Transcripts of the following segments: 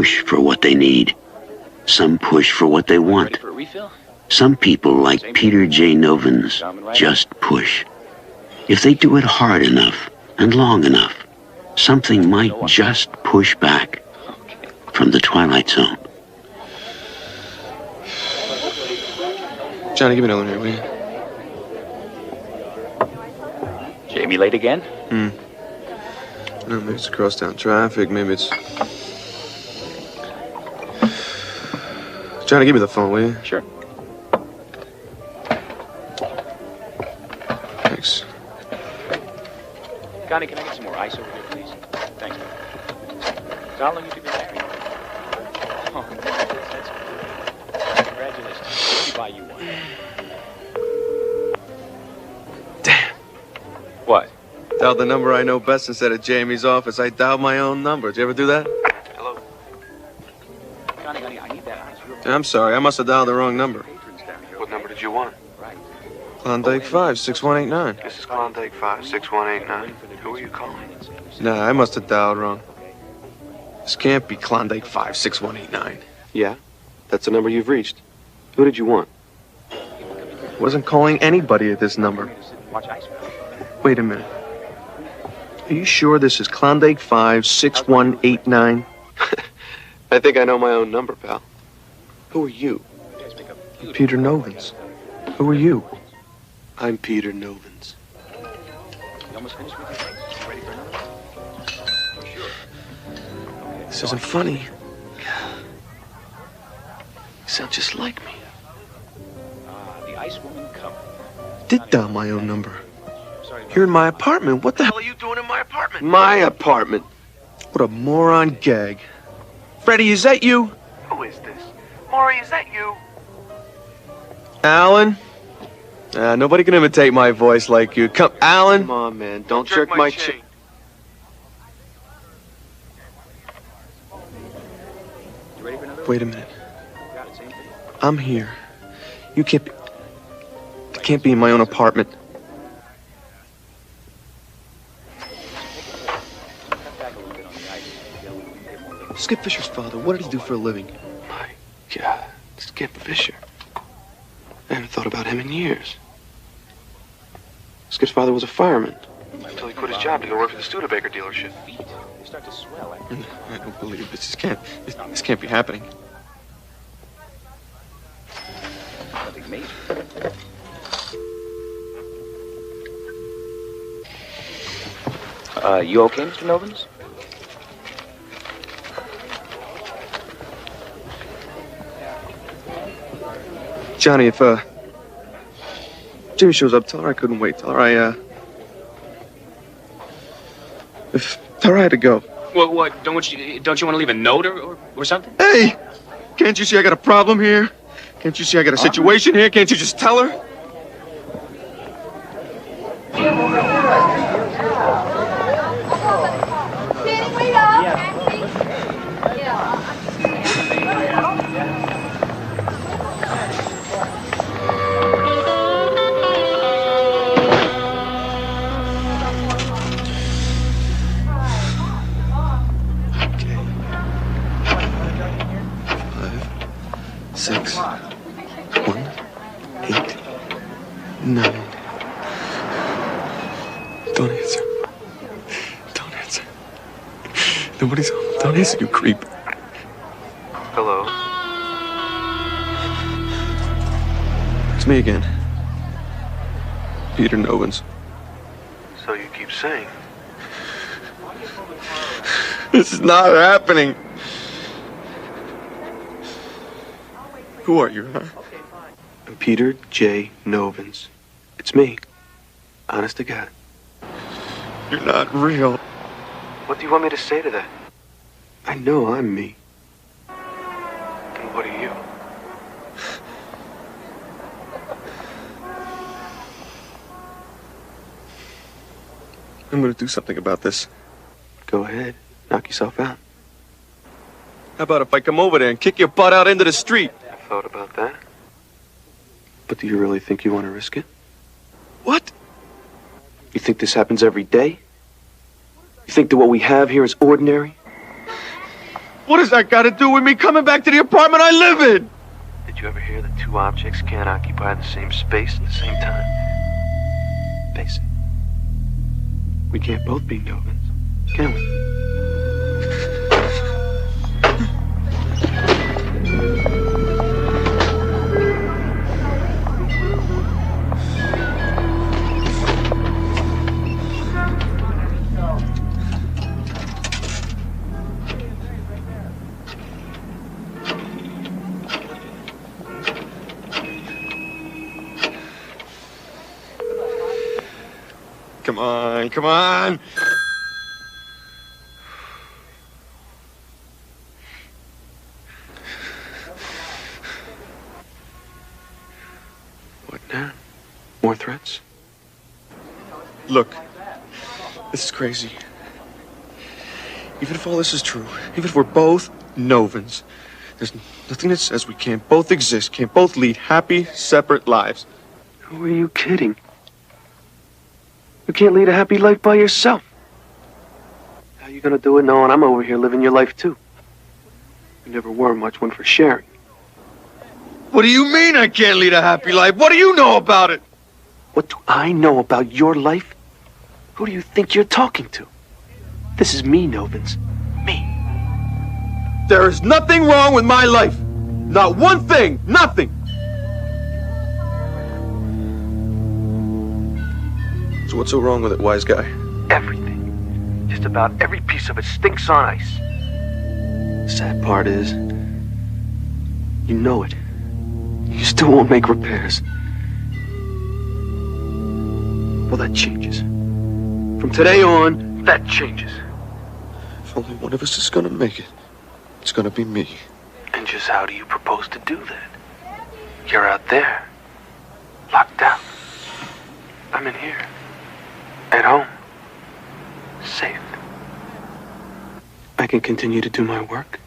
push for what they need. Some push for what they want. Some people, like Peter J. Novins, just push. If they do it hard enough and long enough, something might just push back from the Twilight Zone. Johnny, give me another one here, will you? Jamie late again? No, maybe it's crosstown traffic, maybe it's... Johnny, give me the phone, will you? Sure. Thanks. Connie, can I get some more ice over here, please? Thanks. So how long have you been married? Oh, that's good. Congratulations. Let me buy you one. Damn. What? Dialed the number I know best instead of Jamie's office. I dialed my own number. Did you ever do that? Hello? Connie, honey, I need that ice. I'm sorry. I must have dialed the wrong number. What number did you want? Right. Klondike 5, 6189. This is Klondike 5, 6189. Who are you calling? Nah, I must have dialed wrong. This can't be Klondike 5, 6189. Yeah, that's the number you've reached. Who did you want? Wasn't calling anybody at this number. Watch ice. Wait a minute. Are you sure this is Klondike 5, 6189? I think I know my own number, pal. Who are you? Peter Novins. Who are you? I'm Peter Novins. You almost finished with your case? You ready for another one? Oh, sure. This isn't funny. You sound just like me. The ice woman come. Did dial my own number. You're in my apartment. What the hell are you doing in my apartment? My apartment. What a moron gag. Freddie, is that you? Who is this? Maury, is that you? Alan? Nobody can imitate my voice like you. Come, Alan. Come on, man. Don't jerk my chain. You ready for another one? Wait a minute. Got it, same thing. I'm here. You can't be... I can't be in my own apartment. Cut back a little bit on the ice. Get more liquid. Skip Fisher's father, what did he do for a living? My God, Skip Fisher. I haven't thought about him in years. Skip's father was a fireman. Until he quit his job to go work for the Studebaker dealership. Feet, they start to swell after I don't believe this. This can't be happening. nothing major. You okay, Mr. Novins? Johnny, if Jimmy shows up, tell her I couldn't wait. Tell her tell her I had to go. Well, what? Don't you want to leave a note or something? Hey! Can't you see I got a problem here? Can't you see I got a situation here? Can't you just tell her? Six, 1, 8, 9. Don't answer. Don't answer. Nobody's home. Don't answer, you creep. Hello. It's me again. Peter Novins. So you keep saying. This is not happening. Who are you, huh? I'm Peter J. Novins. It's me. Honest to God. You're not real. What do you want me to say to that? I know I'm me. And what are you? I'm gonna do something about this. Go ahead. Knock yourself out. How about if I come over there and kick your butt out into the street? I thought about that. But do you really think you want to risk it? What? You think this happens every day? You think that what we have here is ordinary? What does that got to do with me coming back to the apartment I live in? Did you ever hear that two objects can't occupy the same space at the same time? Face it. We can't both be Novans, can we? Come on, come on. What now? More threats? Look, this is crazy. Even if all this is true, even if we're both Novans, there's nothing that says we can't both exist, can't both lead happy, separate lives. Who are you kidding? You can't lead a happy life by yourself. How you gonna do it knowing I'm over here living your life too? You never were much one for sharing. What do you mean I can't lead a happy life? What do you know about it? What do I know about your life? Who do you think you're talking to? This is me, Novans. Me. There is nothing wrong with my life. Not one thing. Nothing. So what's so wrong with it, wise guy? Everything. Just about every piece of it stinks on ice. The sad part is, you know it. You still won't make repairs. Well, that changes. From today on, that changes. If only one of us is gonna make it, it's gonna be me. And just how do you propose to do that? You're out there, locked down. I'm in here, at home, safe. I can continue to do my work.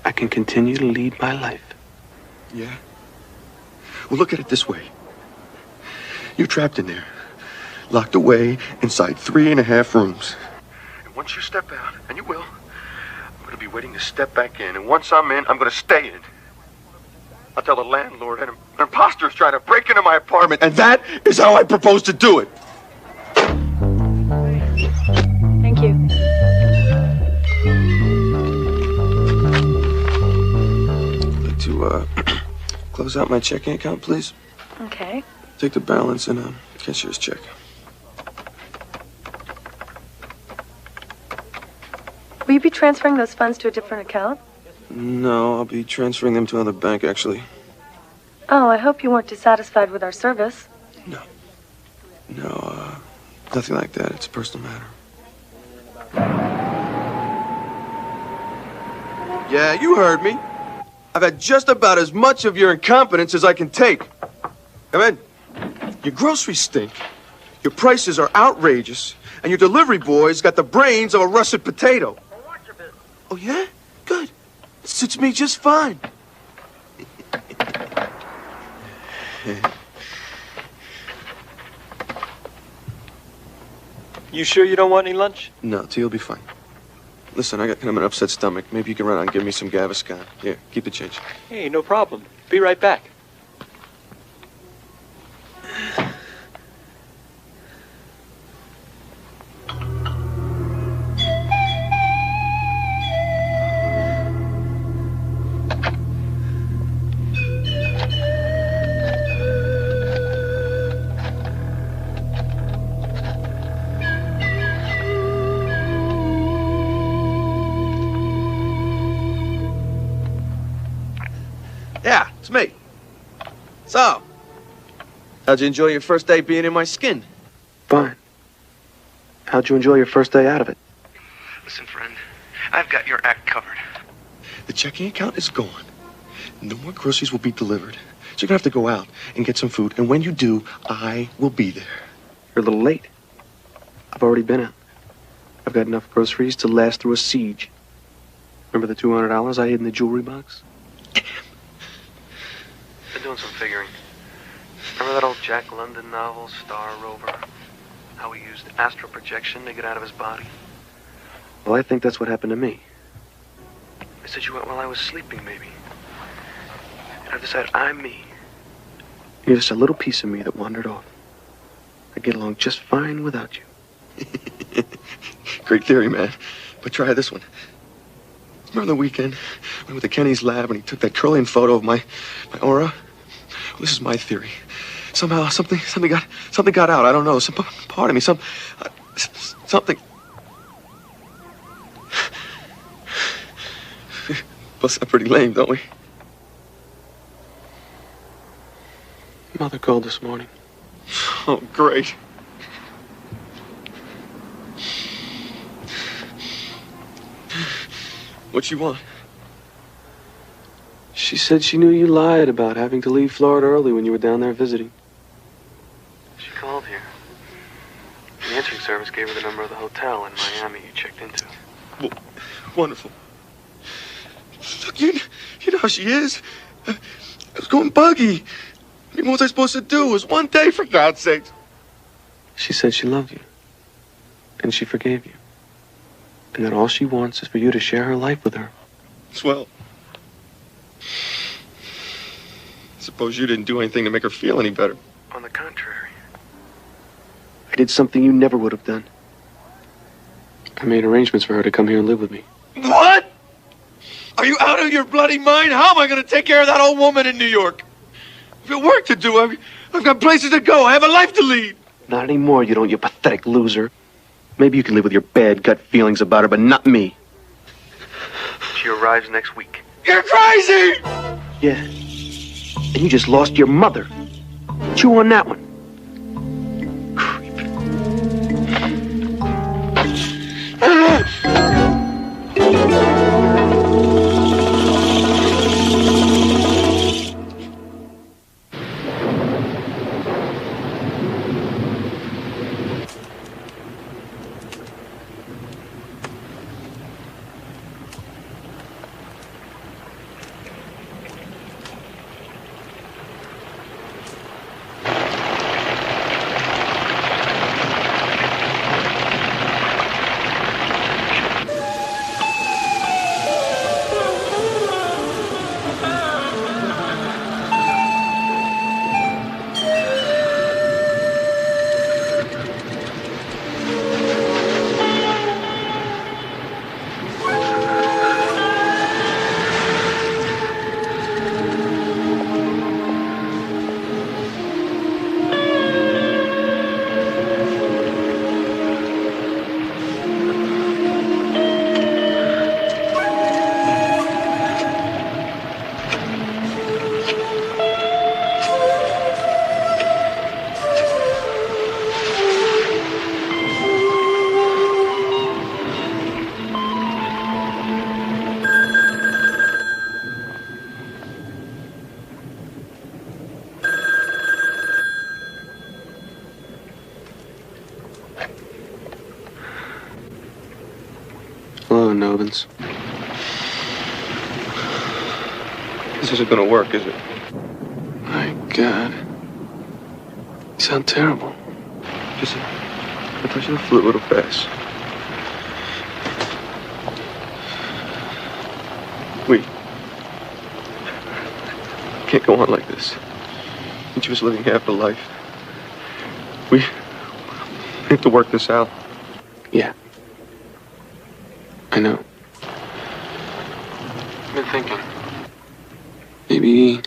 I can continue to lead my life. Yeah? Well, look at it this way. You're trapped in there, locked away inside 3.5 rooms. And once you step out, and you will, I'm going to be waiting to step back in. And once I'm in, I'm going to stay in. I'll tell the landlord an imposter's trying to break into my apartment, and that is how I propose to do it. Thank you. I'd like to, close out my checking account, please. Okay. Take the balance and, cashier's check. Will you be transferring those funds to a different account? No, I'll be transferring them to another bank, actually. Oh, I hope you weren't dissatisfied with our service. No, nothing like that. It's a personal matter. Yeah, you heard me. I've had just about as much of your incompetence as I can take. Come in. Your groceries stink. Your prices are outrageous. And your delivery boy's got the brains of a russet potato. Oh, yeah? Good. It suits me just fine. You sure you don't want any lunch? No, T'll be fine. Listen, I got kind of an upset stomach. Maybe you can run out and give me some Gaviscon. Here, keep the change. Hey, no problem. Be right back. Yeah, it's me. So, how'd you enjoy your first day being in my skin? Fine. How'd you enjoy your first day out of it? Listen, friend, I've got your act covered. The checking account is gone. No more groceries will be delivered. So you're gonna have to go out and get some food. And when you do, I will be there. You're a little late. I've already been out. I've got enough groceries to last through a siege. Remember the $200 I hid in the jewelry box? Been doing some figuring. Remember that old Jack London novel, Star Rover? How he used astral projection to get out of his body? Well, I think that's what happened to me. I said you went while I was sleeping, maybe. And I've decided I'm me. You're just a little piece of me that wandered off. I get along just fine without you. Great theory, man. But try this one. Remember the weekend? I went to Kenny's lab and he took that Trillian photo of my aura? Well, this is my theory. Somehow something got out. I don't know. Some part of me, something. Bust out pretty lame, don't we? Mother called this morning. Oh, great. What you want? She said she knew you lied about having to leave Florida early when you were down there visiting. She called here. The answering service gave her the number of the hotel in Miami you checked into. Well, wonderful. Look, you know how she is. I was going buggy. I mean, what was I supposed to do? It was one day, for God's sake. She said she loved you. And she forgave you. And that all she wants is for you to share her life with her. Swell. Suppose you didn't do anything to make her feel any better. On the contrary. I did something you never would have done. I made arrangements for her to come here and live with me. What? Are you out of your bloody mind? How am I going to take care of that old woman in New York? I've got work to do. I've got places to go. I have a life to lead. Not anymore, you don't, you pathetic loser. Maybe you can live with your bad gut feelings about her, but not me. She arrives next week. You're crazy! Yeah. And you just lost your mother. Chew on that one. Creep. Hello, Novins. This isn't going to work, is it? My God. You sound terrible. Just a touch of the flu, a little fast. We can't go on like this. Each of us living half a life. We have to work this out. Yeah. I know. I've been thinking. Maybe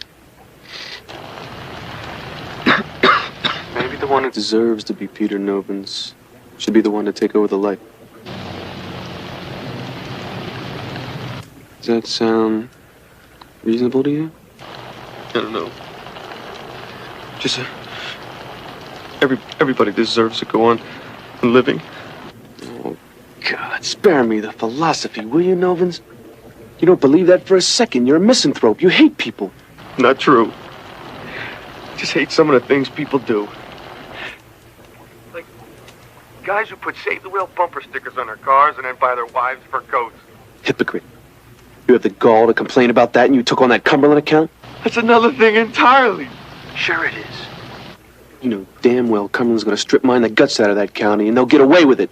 the one who deserves to be Peter Novins should be the one to take over the light. Does that sound reasonable to you? I don't know. Just everybody deserves to go on living. Oh, God, spare me the philosophy, will you, Novins? You don't believe that for a second. You're a misanthrope. You hate people. Not true. Just hate some of the things people do. Like guys who put Save the Whale bumper stickers on their cars and then buy their wives fur coats. Hypocrite. You have the gall to complain about that and you took on that Cumberland account? That's another thing entirely. Sure it is. You know damn well Cumberland's going to strip mine the guts out of that county and they'll get away with it.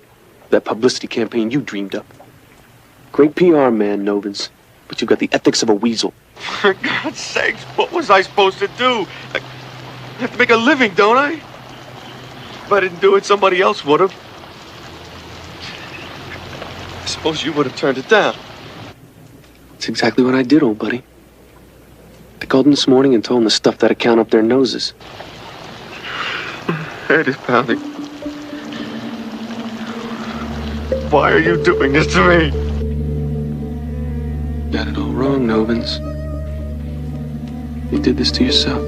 That publicity campaign you dreamed up. Great PR man, Novins. But you've got the ethics of a weasel. For God's sakes, what was I supposed to do? I have to make a living, don't I? If I didn't do it, somebody else would have. I suppose you would have turned it down. That's exactly what I did, old buddy. They called him this morning and told him to stuff that account up their noses. Head is pounding. Why are you doing this to me? Got it all wrong, Novins. You did this to yourself.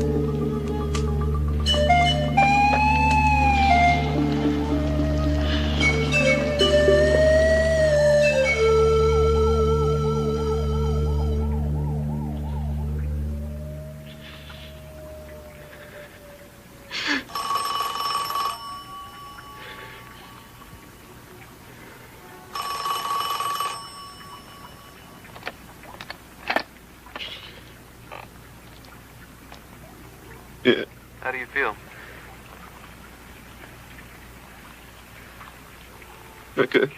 Yeah. How do you feel? Okay.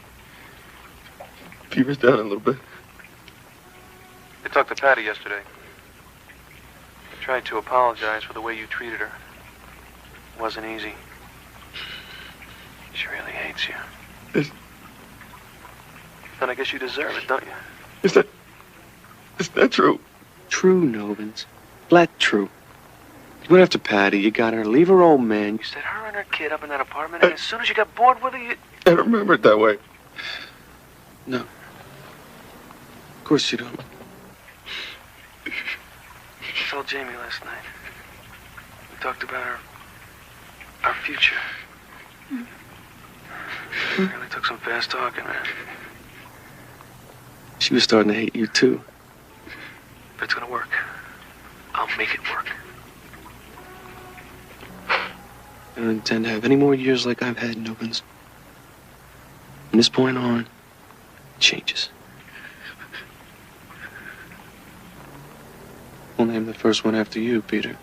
Fever's down a little bit. I talked to Patty yesterday. I tried to apologize for the way you treated her. It wasn't easy. She really hates you. And I guess you deserve it, don't you? Is that true? True, Novins. Flat true. You went after Patty, you got her, leave her old man. You set her and her kid up in that apartment, and as soon as you got bored with her, you... I don't remember it that way. No. Of course you don't. I told Jamie last night. We talked about our future. Really took some fast talking, man. She was starting to hate you, too. But it's gonna work. I'll make it work. I don't intend to have any more years like I've had, Novins. From this point on, it changes. We'll name the first one after you, Peter.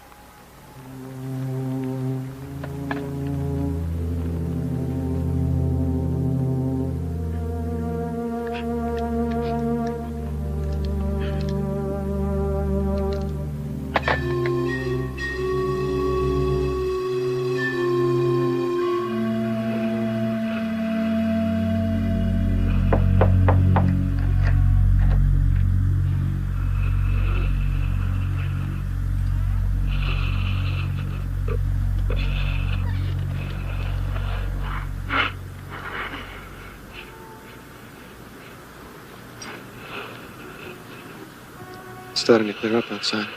It's starting to clear up outside.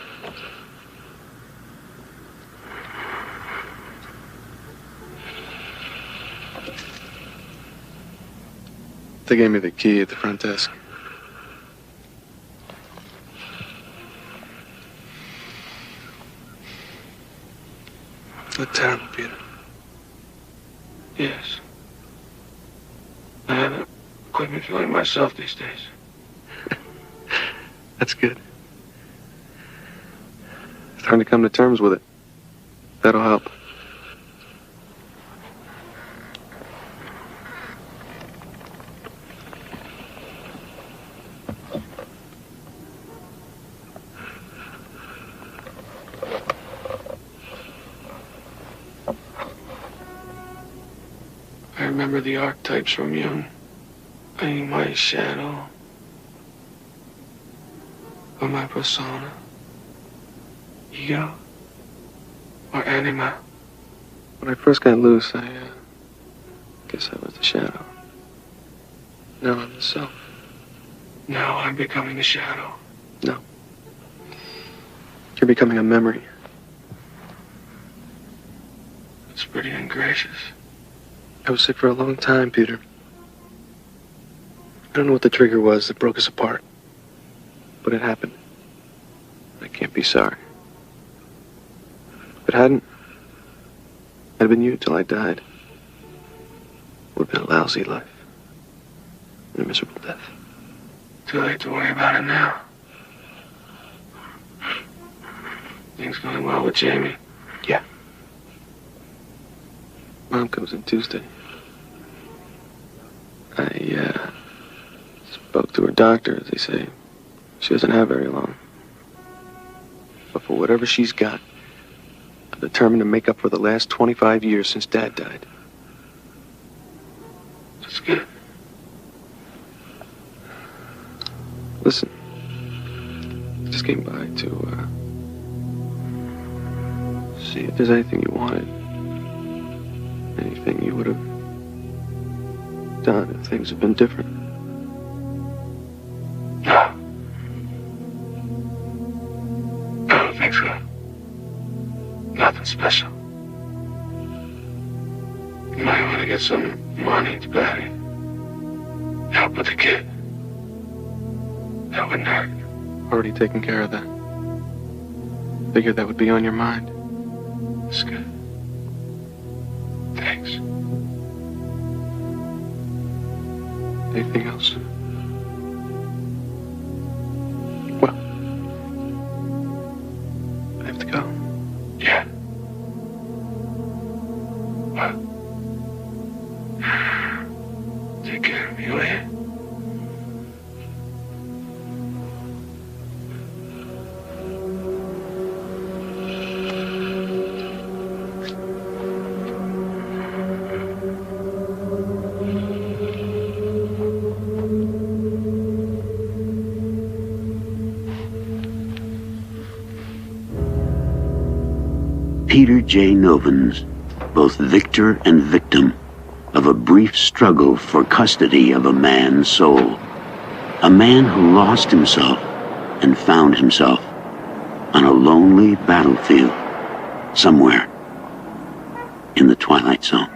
They gave me the key at the front desk. Look terrible, Peter. Yes. I haven't quite been feeling myself these days. That's good. Starting to come to terms with it. That'll help. I remember the archetypes from Jung. Being my shadow. Or my persona. Ego. Or anima. When I first got loose, I guess I was the shadow. Now I'm the self. Now I'm becoming the shadow. No. You're becoming a memory. It's pretty ungracious. I was sick for a long time, Peter. I don't know what the trigger was that broke us apart. But it happened. I can't be sorry. If it hadn't, I'd have been you till I died. It would have been a lousy life. And a miserable death. Too late to worry about it now. Things going well with Jamie? Yeah. Mom comes in Tuesday. I spoke to her doctor, as they say. She doesn't have very long. But for whatever she's got, I'm determined to make up for the last 25 years since Dad died. That's good. Listen, I just came by to, see if there's anything you wanted. Anything you would have done if things had been different. No. I don't think so. Nothing special. You might want to get some money to Patty. Help with the kid. That wouldn't hurt. Already taken care of that. Figured that would be on your mind. That's good. Thanks. Anything else? Well, I have to go. Yeah. What? Take care of you, eh? Peter J. Novins, both victor and victim of a brief struggle for custody of a man's soul. A man who lost himself and found himself on a lonely battlefield somewhere in the Twilight Zone.